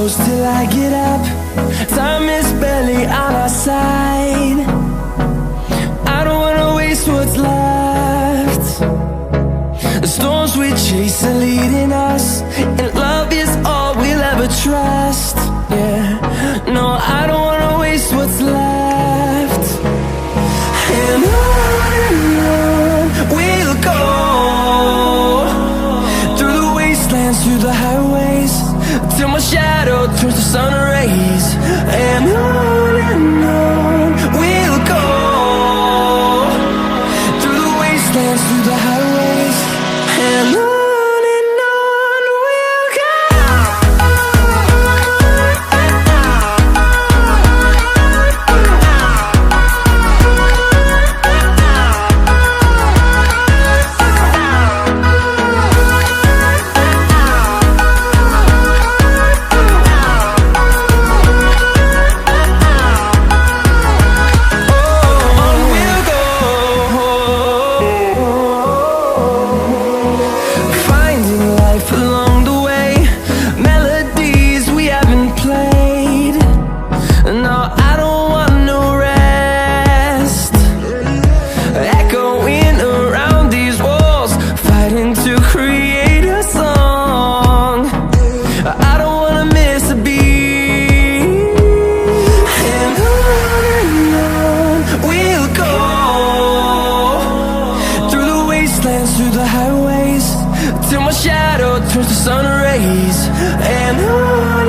close till I get up. Time is barely on our side. I don't wanna waste what's left. The storms we chase are leading us, and love is all we'll ever trust. Yeah, no, I don't wanna waste what's left. And on we'll go, through the wastelands, through the highways, till my shadow turns to sun rays. And on we'll go, through the wastelands, through the highways, and on we'll go. Through the highways, till my shadow turns to sun rays. And on